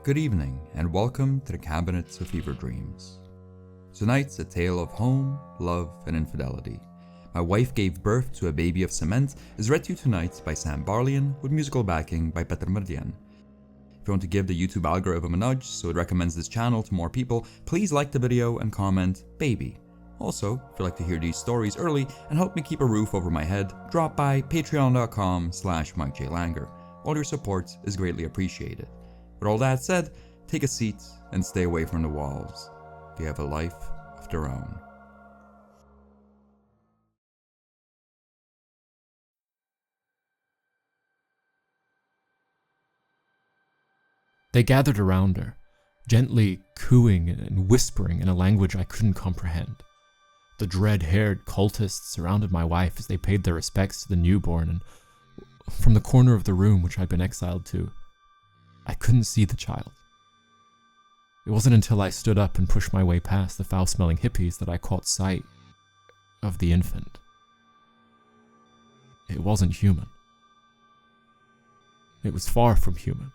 Good evening, and welcome to the Cabinets of Fever Dreams. Tonight's a tale of home, love, and infidelity. My Wife Gave Birth to a Baby of Cement is read to you tonight by Sam Barlien with musical backing by Petar Mrdjen. If you want to give the YouTube algorithm a nudge so it recommends this channel to more people, please like the video and comment baby. Also, if you'd like to hear these stories early and help me keep a roof over my head, drop by patreon.com/MikeJLanger. All your support is greatly appreciated. With all that said, take a seat and stay away from the walls. They have a life of their own. They gathered around her, gently cooing and whispering in a language I couldn't comprehend. The dread-haired cultists surrounded my wife as they paid their respects to the newborn, and from the corner of the room which I'd been exiled to, I couldn't see the child. It wasn't until I stood up and pushed my way past the foul-smelling hippies that I caught sight of the infant. It wasn't human. It was far from human.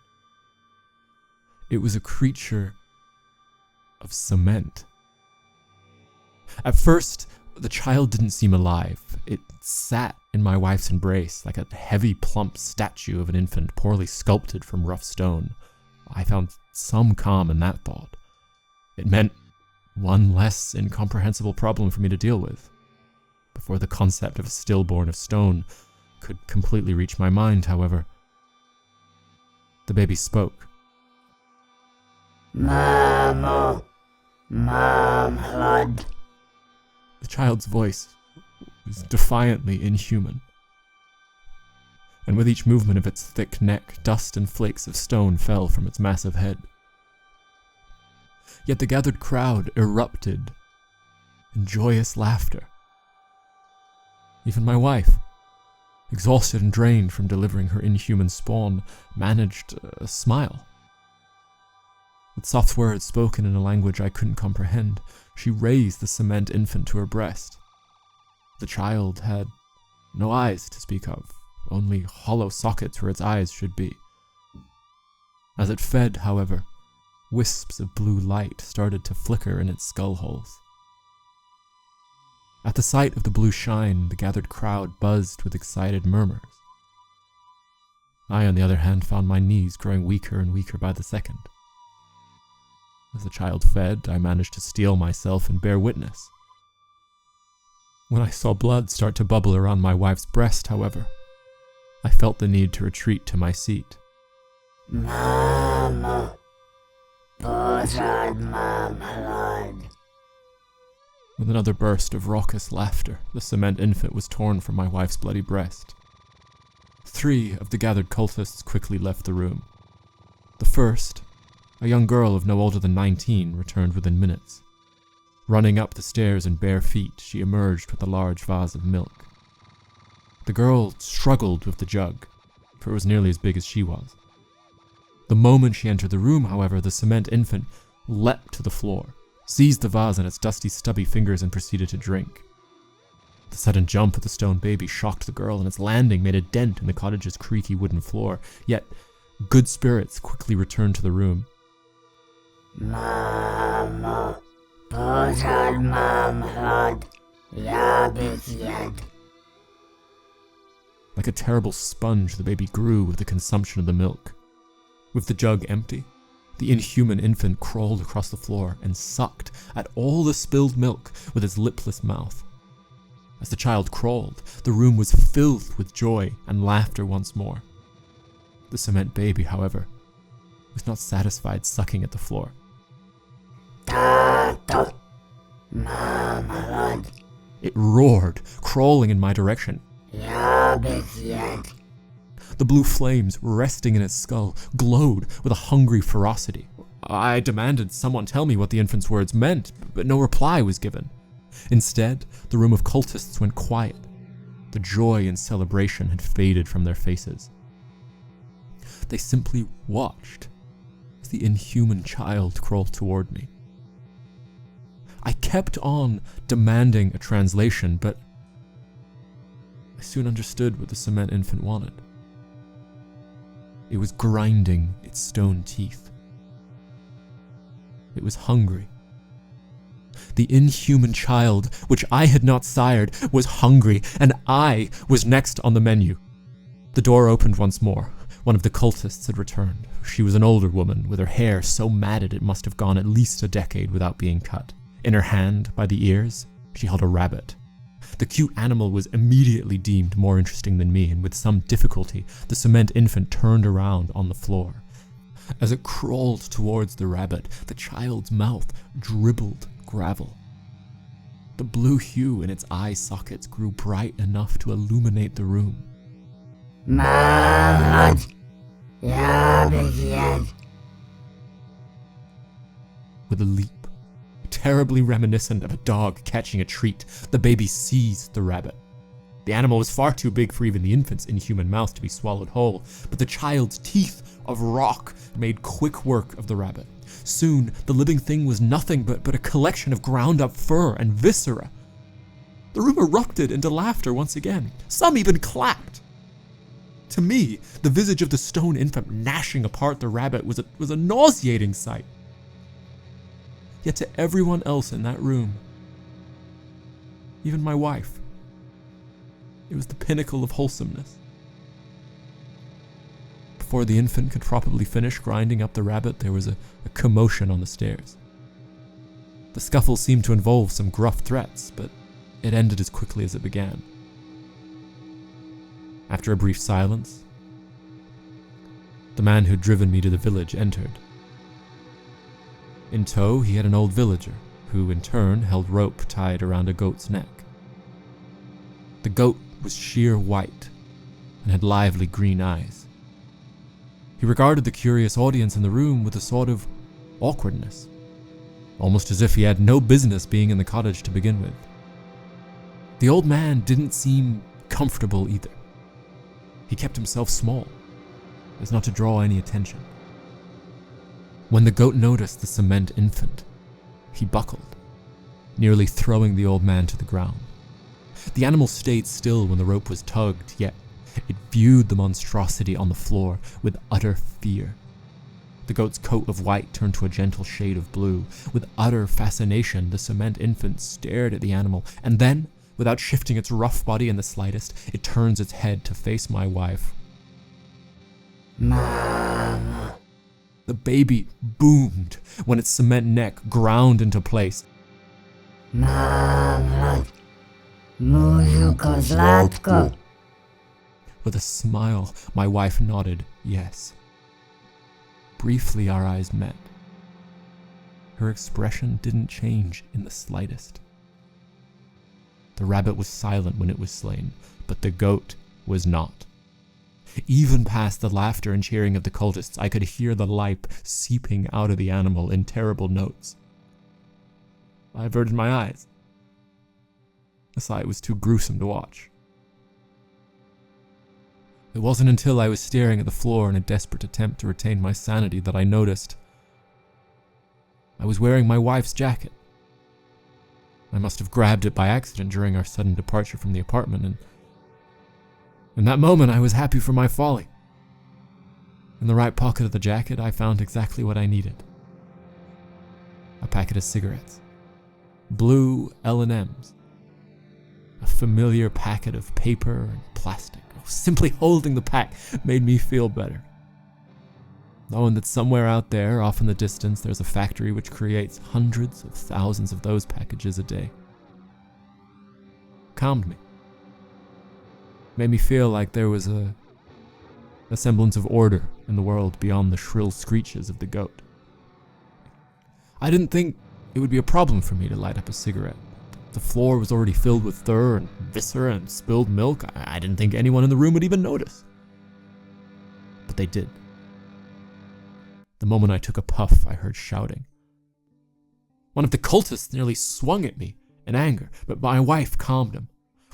It was a creature of cement. At first, the child didn't seem alive. It sat in my wife's embrace like a heavy, plump statue of an infant poorly sculpted from rough stone. I found some calm in that thought. It meant one less incomprehensible problem for me to deal with. Before the concept of a stillborn of stone could completely reach my mind, however, the baby spoke. Mama, Mom, Hud. The child's voice was defiantly inhuman, and with each movement of its thick neck, dust and flakes of stone fell from its massive head. Yet the gathered crowd erupted in joyous laughter. Even my wife, exhausted and drained from delivering her inhuman spawn, managed a smile. With soft words spoken in a language I couldn't comprehend, she raised the cement infant to her breast. The child had no eyes to speak of, only hollow sockets where its eyes should be. As it fed, however, wisps of blue light started to flicker in its skull holes. At the sight of the blue shine, the gathered crowd buzzed with excited murmurs. I, on the other hand, found my knees growing weaker and weaker by the second. As the child fed, I managed to steel myself and bear witness. When I saw blood start to bubble around my wife's breast, however, I felt the need to retreat to my seat. Mama, Petar Mrdjen. With another burst of raucous laughter, the cement infant was torn from my wife's bloody breast. 3 of the gathered cultists quickly left the room. The first, a young girl of no older than 19, returned within minutes. Running up the stairs in bare feet, she emerged with a large vase of milk. The girl struggled with the jug, for it was nearly as big as she was. The moment she entered the room, however, the cement infant leapt to the floor, seized the vase in its dusty, stubby fingers, and proceeded to drink. The sudden jump of the stone baby shocked the girl, and its landing made a dent in the cottage's creaky wooden floor, yet good spirits quickly returned to the room. Mama, Petar Mrdjen, Yabit. Like a terrible sponge, the baby grew with the consumption of the milk. With the jug empty, the inhuman infant crawled across the floor and sucked at all the spilled milk with its lipless mouth. As the child crawled, the room was filled with joy and laughter once more. The cement baby, however, was not satisfied sucking at the floor. Tato, Mama, It roared, crawling in my direction. Yabit. The blue flames resting in its skull glowed with a hungry ferocity. I demanded someone tell me what the infant's words meant, but no reply was given. Instead, the room of cultists went quiet. The joy and celebration had faded from their faces. They simply watched as the inhuman child crawled toward me. I kept on demanding a translation, but I soon understood what the cement infant wanted. It was grinding its stone teeth, It was hungry. The inhuman child, which I had not sired, was hungry, and I was next on the menu. The door opened once more. One of the cultists had returned. She was an older woman, with her hair so matted it must have gone at least a decade without being cut. In her hand, by the ears, she held a rabbit. The cute animal was immediately deemed more interesting than me, and with some difficulty, the cement infant turned around on the floor. As it crawled towards the rabbit, the child's mouth dribbled gravel. The blue hue in its eye sockets grew bright enough to illuminate the room. Mama, ja, begin. With a leap, terribly reminiscent of a dog catching a treat, the baby seized the rabbit. The animal was far too big for even the infant's inhuman mouth to be swallowed whole, but the child's teeth of rock made quick work of the rabbit. Soon, the living thing was nothing but a collection of ground-up fur and viscera. The room erupted into laughter once again. Some even clapped. To me, the visage of the stone infant gnashing apart the rabbit was a nauseating sight. Yet to everyone else in that room, even my wife, it was the pinnacle of wholesomeness. Before the infant could probably finish grinding up the rabbit, there was a commotion on the stairs. The scuffle seemed to involve some gruff threats, but it ended as quickly as it began. After a brief silence, the man who'd driven me to the village entered. In tow, he had an old villager, who in turn held rope tied around a goat's neck. The goat was sheer white and had lively green eyes. He regarded the curious audience in the room with a sort of awkwardness, almost as if he had no business being in the cottage to begin with. The old man didn't seem comfortable either. He kept himself small, as not to draw any attention. When the goat noticed the cement infant, he buckled, nearly throwing the old man to the ground. The animal stayed still when the rope was tugged, yet it viewed the monstrosity on the floor with utter fear. The goat's coat of white turned to a gentle shade of blue. With utter fascination, the cement infant stared at the animal, and then, without shifting its rough body in the slightest, it turns its head to face my wife. Mama. The baby boomed when its cement neck ground into place. Mama. Mówił kozlatko. With a smile, my wife nodded yes. Briefly, our eyes met. Her expression didn't change in the slightest. The rabbit was silent when it was slain, but the goat was not. Even past the laughter and cheering of the cultists, I could hear the life seeping out of the animal in terrible notes. I averted my eyes. The sight was too gruesome to watch. It wasn't until I was staring at the floor in a desperate attempt to retain my sanity that I noticed I was wearing my wife's jacket. I must have grabbed it by accident during our sudden departure from the apartment, and in that moment I was happy for my folly. In the right pocket of the jacket, I found exactly what I needed. A packet of cigarettes. Blue L&Ms. A familiar packet of paper and plastic. Simply holding the pack made me feel better. Knowing that somewhere out there, off in the distance, there's a factory which creates hundreds of thousands of those packages a day. Calmed me. Made me feel like there was a semblance of order in the world beyond the shrill screeches of the goat. I didn't think it would be a problem for me to light up a cigarette. The floor was already filled with fur and viscera and spilled milk. I didn't think anyone in the room would even notice. But they did. The moment I took a puff, I heard shouting. One of the cultists nearly swung at me in anger, but my wife calmed him.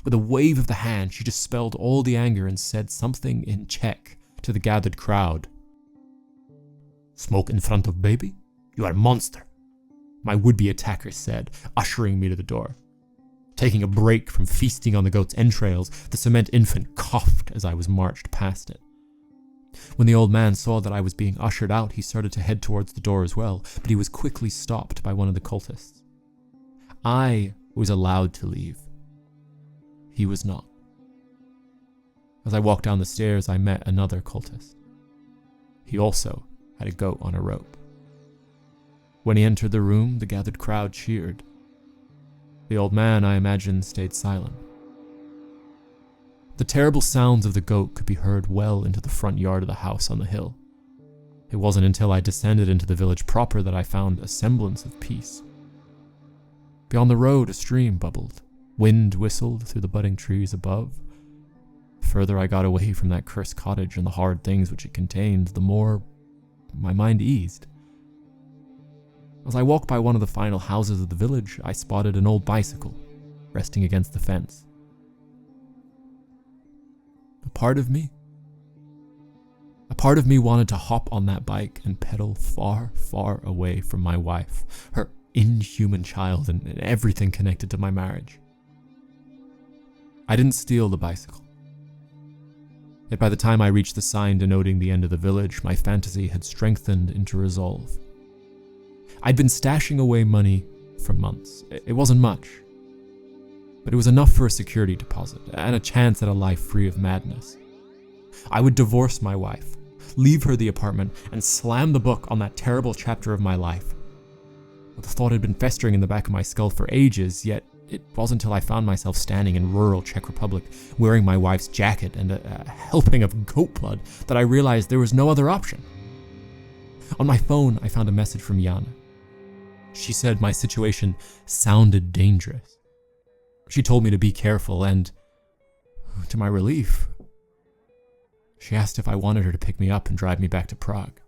With a wave of the hand, she dispelled all the anger and said something in Czech to the gathered crowd. "Smoke in front of baby? You are a monster," my would-be attacker said, ushering me to the door. Taking a break from feasting on the goat's entrails, the cement infant coughed as I was marched past it. When the old man saw that I was being ushered out, he started to head towards the door as well, but he was quickly stopped by one of the cultists. I was allowed to leave. He was not. As I walked down the stairs, I met another cultist. He also had a goat on a rope. When he entered the room, the gathered crowd cheered. The old man, I imagine, stayed silent. The terrible sounds of the goat could be heard well into the front yard of the house on the hill. It wasn't until I descended into the village proper that I found a semblance of peace. Beyond the road, a stream bubbled. Wind whistled through the budding trees above. The further I got away from that cursed cottage and the hard things which it contained, the more my mind eased. As I walked by one of the final houses of the village, I spotted an old bicycle resting against the fence. A part of me wanted to hop on that bike and pedal far, far away from my wife, her inhuman child, and everything connected to my marriage. I didn't steal the bicycle. Yet by the time I reached the sign denoting the end of the village, my fantasy had strengthened into resolve. I'd been stashing away money for months. It wasn't much, but it was enough for a security deposit and a chance at a life free of madness. I would divorce my wife, leave her the apartment, and slam the book on that terrible chapter of my life. The thought had been festering in the back of my skull for ages, yet it wasn't until I found myself standing in rural Czech Republic, wearing my wife's jacket and a helping of goat blood, that I realized there was no other option. On my phone, I found a message from Jana. She said my situation sounded dangerous. She told me to be careful, and to my relief, she asked if I wanted her to pick me up and drive me back to Prague.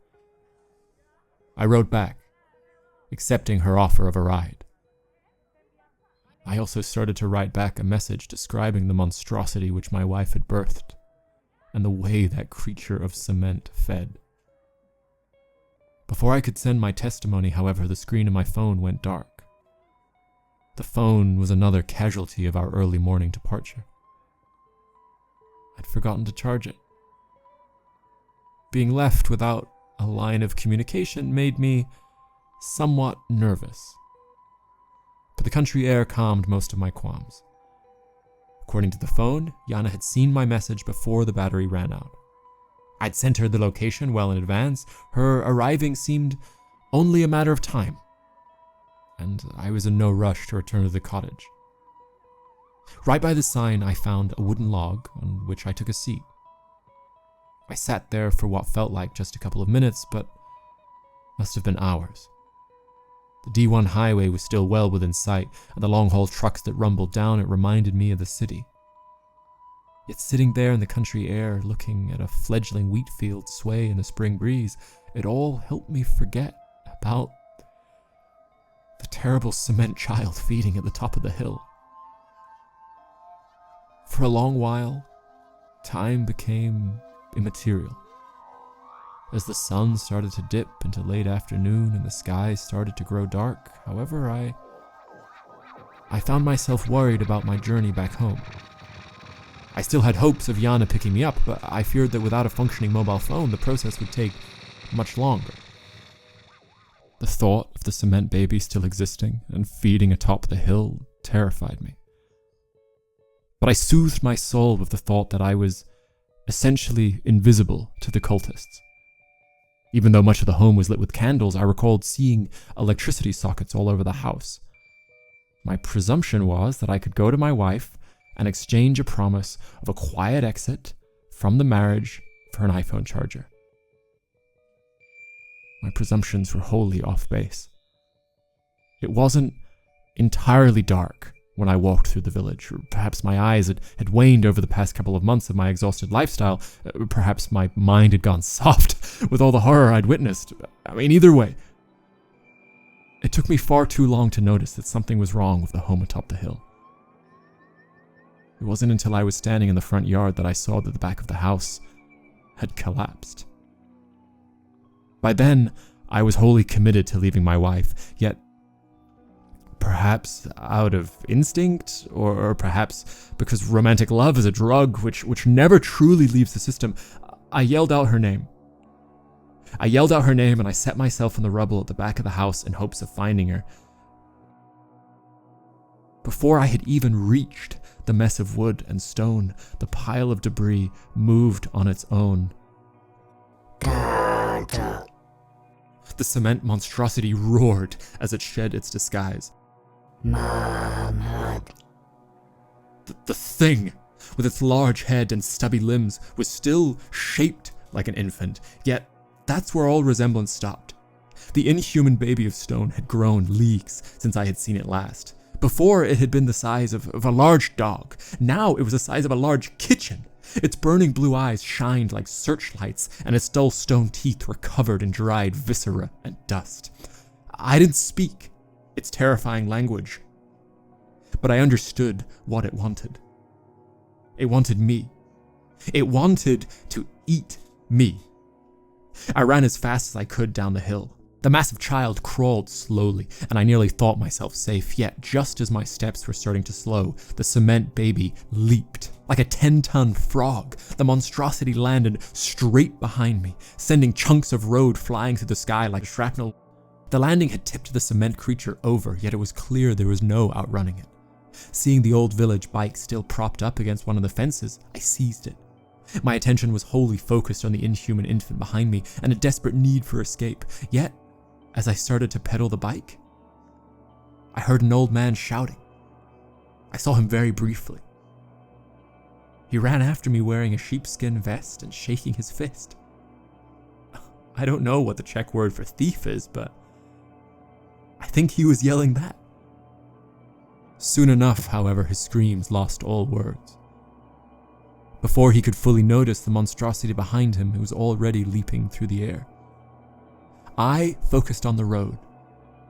I wrote back, accepting her offer of a ride. I also started to write back a message describing the monstrosity which my wife had birthed, and the way that creature of cement fed. Before I could send my testimony, however, the screen of my phone went dark. The phone was another casualty of our early morning departure. I'd forgotten to charge it. Being left without a line of communication made me somewhat nervous. But the country air calmed most of my qualms. According to the phone, Jana had seen my message before the battery ran out. I'd sent her the location well in advance. Her arriving seemed only a matter of time, and I was in no rush to return to the cottage. Right by the sign, I found a wooden log on which I took a seat. I sat there for what felt like just a couple of minutes, but must have been hours. The D1 highway was still well within sight, and the long-haul trucks that rumbled down it reminded me of the city. Yet sitting there in the country air, looking at a fledgling wheat field sway in a spring breeze, it all helped me forget about the terrible cement child feeding at the top of the hill. For a long while, time became immaterial. As the sun started to dip into late afternoon and the skies started to grow dark, however, I found myself worried about my journey back home. I still had hopes of Jana picking me up, but I feared that without a functioning mobile phone, the process would take much longer. The thought of the cement baby still existing and feeding atop the hill terrified me. But I soothed my soul with the thought that I was essentially invisible to the cultists. Even though much of the home was lit with candles, I recalled seeing electricity sockets all over the house. My presumption was that I could go to my wife and exchange a promise of a quiet exit from the marriage for an iPhone charger. My presumptions were wholly off base. It wasn't entirely dark when I walked through the village, or perhaps my eyes had waned over the past couple of months of my exhausted lifestyle, perhaps my mind had gone soft with all the horror I'd witnessed. Either way, it took me far too long to notice that something was wrong with the home atop the hill. It wasn't until I was standing in the front yard that I saw that the back of the house had collapsed. By then, I was wholly committed to leaving my wife, yet perhaps out of instinct, or perhaps because romantic love is a drug which never truly leaves the system, I yelled out her name. And I set myself in the rubble at the back of the house in hopes of finding her. Before I had even reached the mess of wood and stone, the pile of debris moved on its own. Tato. The cement monstrosity roared as it shed its disguise. Mamad. The thing, with its large head and stubby limbs, was still shaped like an infant, yet that's where all resemblance stopped. The inhuman baby of stone had grown leagues since I had seen it last. Before, it had been the size of a large dog. Now it was the size of a large kitchen. Its burning blue eyes shined like searchlights, and its dull stone teeth were covered in dried viscera and dust. I didn't speak its terrifying language, but I understood what it wanted. It wanted me. It wanted to eat me. I ran as fast as I could down the hill. The massive child crawled slowly, and I nearly thought myself safe, yet just as my steps were starting to slow, the cement baby leaped. Like a 10-ton frog, the monstrosity landed straight behind me, sending chunks of road flying through the sky like shrapnel. The landing had tipped the cement creature over, yet it was clear there was no outrunning it. Seeing the old village bike still propped up against one of the fences, I seized it. My attention was wholly focused on the inhuman infant behind me and a desperate need for escape. Yet, as I started to pedal the bike, I heard an old man shouting. I saw him very briefly. He ran after me wearing a sheepskin vest and shaking his fist. I don't know what the Czech word for thief is, but I think he was yelling that. Soon enough, however, his screams lost all words. Before he could fully notice the monstrosity behind him, it was already leaping through the air. I focused on the road,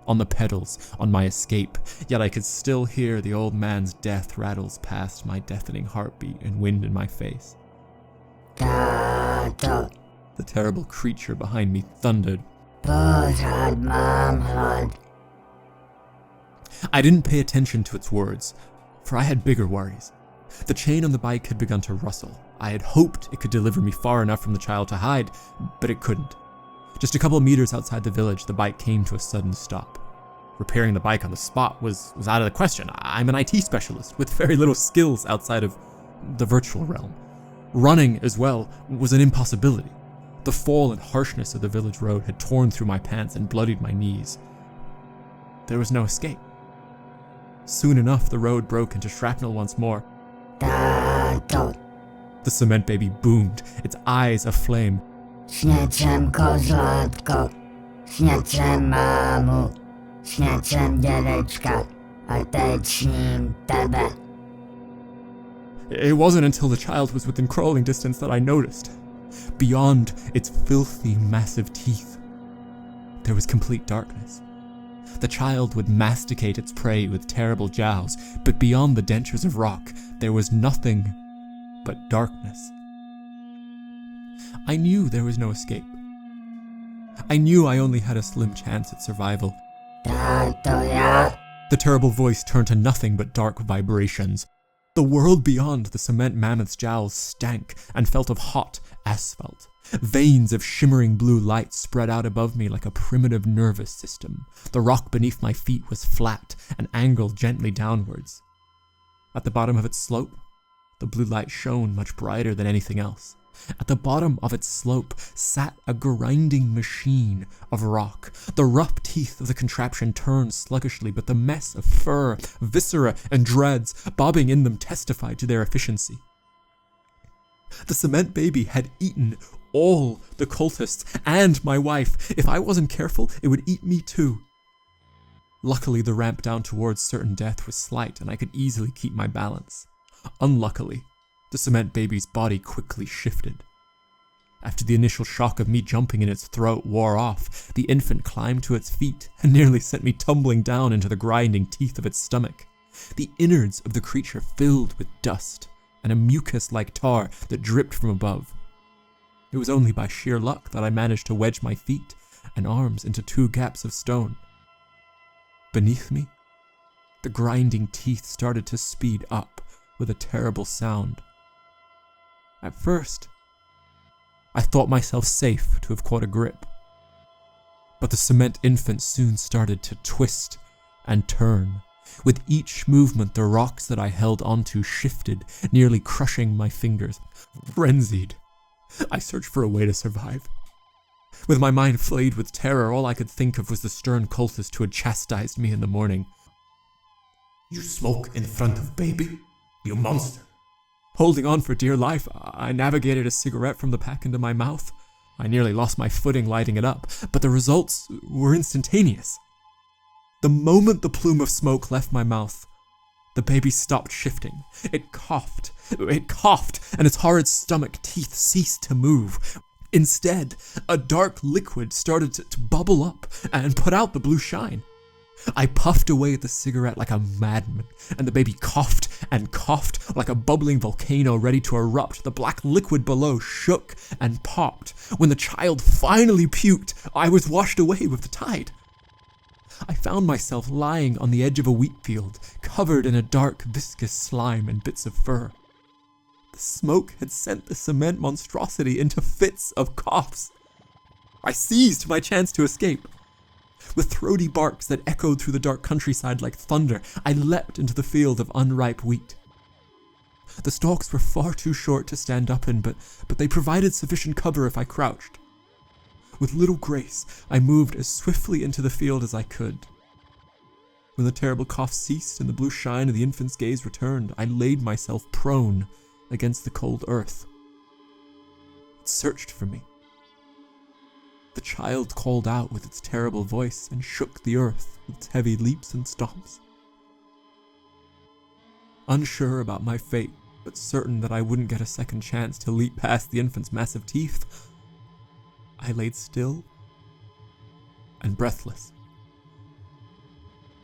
on the pedals, on my escape, yet I could still hear the old man's death rattles past my deafening heartbeat and wind in my face. Tato. The terrible creature behind me thundered. Pořád mám hlad. I didn't pay attention to its words, for I had bigger worries. The chain on the bike had begun to rustle. I had hoped it could deliver me far enough from the child to hide, but it couldn't. Just a couple of meters outside the village, the bike came to a sudden stop. Repairing the bike on the spot was out of the question. I'm an IT specialist with very little skills outside of the virtual realm. Running, as well, was an impossibility. The fall and harshness of the village road had torn through my pants and bloodied my knees. There was no escape. Soon enough, the road broke into shrapnel once more. Tato. The cement baby boomed, its eyes aflame. Sněd jsem kozlátko. Sněd jsem mámu. Sněd jsem dědečka. A teď sním tebe. It wasn't until the child was within crawling distance that I noticed. Beyond its filthy, massive teeth, there was complete darkness. The child would masticate its prey with terrible jowls, but beyond the dentures of rock, there was nothing but darkness. I knew there was no escape. I knew I only had a slim chance at survival. Tato, já. The terrible voice turned to nothing but dark vibrations. The world beyond the cement mammoth's jowls stank and felt of hot asphalt. Veins of shimmering blue light spread out above me like a primitive nervous system. The rock beneath my feet was flat and angled gently downwards. At the bottom of its slope, the blue light shone much brighter than anything else. At the bottom of its slope sat a grinding machine of rock. The rough teeth of the contraption turned sluggishly, but the mess of fur, viscera, and dreads bobbing in them testified to their efficiency. The cement baby had eaten all the cultists and my wife. If I wasn't careful, it would eat me too. Luckily, the ramp down towards certain death was slight, and I could easily keep my balance. Unluckily, the cement baby's body quickly shifted. After the initial shock of me jumping in its throat wore off, the infant climbed to its feet and nearly sent me tumbling down into the grinding teeth of its stomach. The innards of the creature filled with dust and a mucus-like tar that dripped from above. It was only by sheer luck that I managed to wedge my feet and arms into 2 gaps of stone. Beneath me, the grinding teeth started to speed up with a terrible sound. At first, I thought myself safe to have caught a grip. But the cement infant soon started to twist and turn. With each movement, the rocks that I held onto shifted, nearly crushing my fingers. Frenzied, I searched for a way to survive. With my mind flayed with terror, all I could think of was the stern cultist who had chastised me in the morning. "You smoke in front of baby, you monster." Holding on for dear life, I navigated a cigarette from the pack into my mouth. I nearly lost my footing lighting it up, but the results were instantaneous. The moment the plume of smoke left my mouth, the baby stopped shifting. It coughed, and its horrid stomach teeth ceased to move. Instead, a dark liquid started to bubble up and put out the blue shine. I puffed away at the cigarette like a madman, and the baby coughed and coughed like a bubbling volcano ready to erupt. The black liquid below shook and popped. When the child finally puked, I was washed away with the tide. I found myself lying on the edge of a wheat field, covered in a dark, viscous slime and bits of fur. The smoke had sent the cement monstrosity into fits of coughs. I seized my chance to escape. With throaty barks that echoed through the dark countryside like thunder, I leapt into the field of unripe wheat. The stalks were far too short to stand up in, but they provided sufficient cover if I crouched. With little grace, I moved as swiftly into the field as I could. When the terrible cough ceased and the blue shine of the infant's gaze returned, I laid myself prone against the cold earth. It searched for me. The child called out with its terrible voice and shook the earth with its heavy leaps and stomps. Unsure about my fate, but certain that I wouldn't get a second chance to leap past the infant's massive teeth, I laid still and breathless.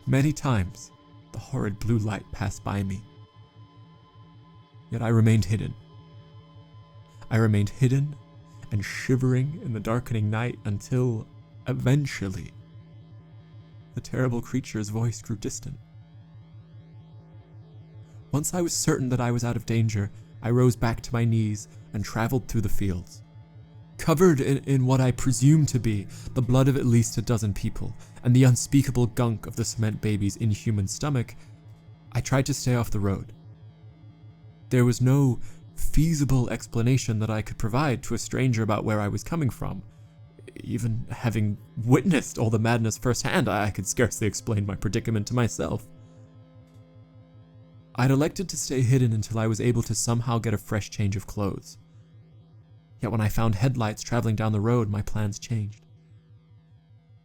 Many times, the horrid blue light passed by me. Yet I remained hidden. I remained hidden and shivering in the darkening night until, eventually, the terrible creature's voice grew distant. Once I was certain that I was out of danger, I rose back to my knees and traveled through the fields. Covered in what I presumed to be the blood of at least a dozen people and the unspeakable gunk of the cement baby's inhuman stomach, I tried to stay off the road. There was no feasible explanation that I could provide to a stranger about where I was coming from. Even having witnessed all the madness firsthand, I could scarcely explain my predicament to myself. I'd elected to stay hidden until I was able to somehow get a fresh change of clothes. Yet when I found headlights traveling down the road, my plans changed.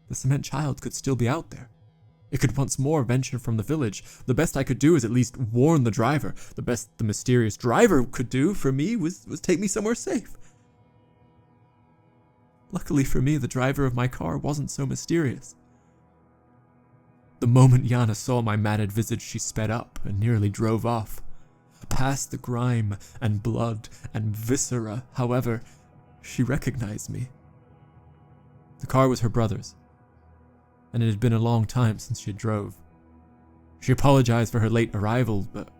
The cement child could still be out there. It could once more venture from the village. The best I could do is at least warn the driver. The best the mysterious driver could do for me was take me somewhere safe. Luckily for me, the driver of my car wasn't so mysterious. The moment Lana saw my matted visage, she sped up and nearly drove off. Past the grime and blood and viscera, however, she recognized me. The car was her brother's, and it had been a long time since she drove. She apologized for her late arrival, but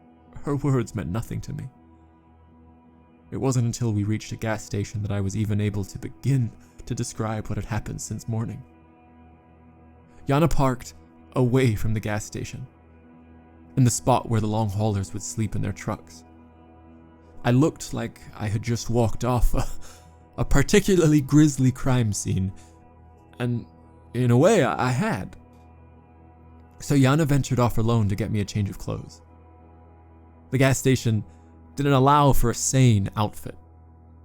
her words meant nothing to me. It wasn't until we reached a gas station that I was even able to begin to describe what had happened since morning. Lana parked away from the gas station, in the spot where the long haulers would sleep in their trucks. I looked like I had just walked off a particularly grisly crime scene, and in a way I had. So Lana ventured off alone to get me a change of clothes. The gas station didn't allow for a sane outfit.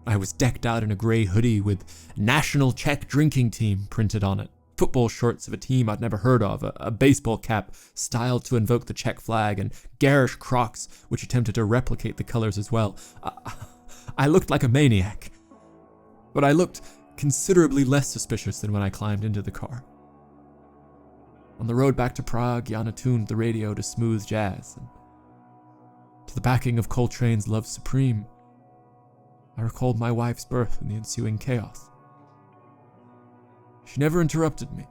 I was decked out in a grey hoodie with National Czech Drinking Team printed on it, football shorts of a team I'd never heard of, a baseball cap styled to invoke the Czech flag, and garish Crocs which attempted to replicate the colors as well. I looked like a maniac, but I looked considerably less suspicious than when I climbed into the car. On the road back to Prague, Lana tuned the radio to smooth jazz, and to the backing of Coltrane's Love Supreme, I recalled my wife's birth and the ensuing chaos. She never interrupted me,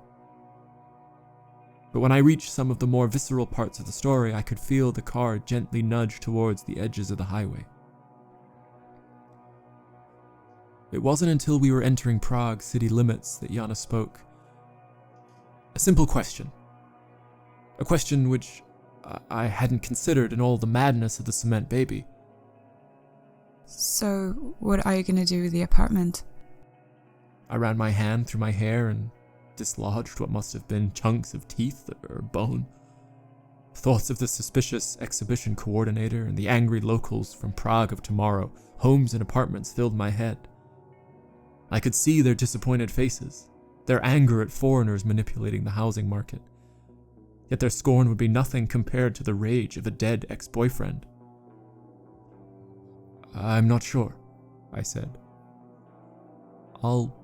but when I reached some of the more visceral parts of the story, I could feel the car gently nudge towards the edges of the highway. It wasn't until we were entering Prague city limits that Yana spoke. A simple question. A question which I hadn't considered in all the madness of the cement baby. So, what are you gonna do with the apartment? I ran my hand through my hair and dislodged what must have been chunks of teeth or bone. Thoughts of the suspicious exhibition coordinator and the angry locals from Prague of tomorrow, homes and apartments, filled my head. I could see their disappointed faces, their anger at foreigners manipulating the housing market. Yet their scorn would be nothing compared to the rage of a dead ex-boyfriend. "I'm not sure," I said. "I'll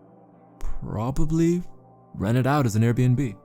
probably rent it out as an Airbnb."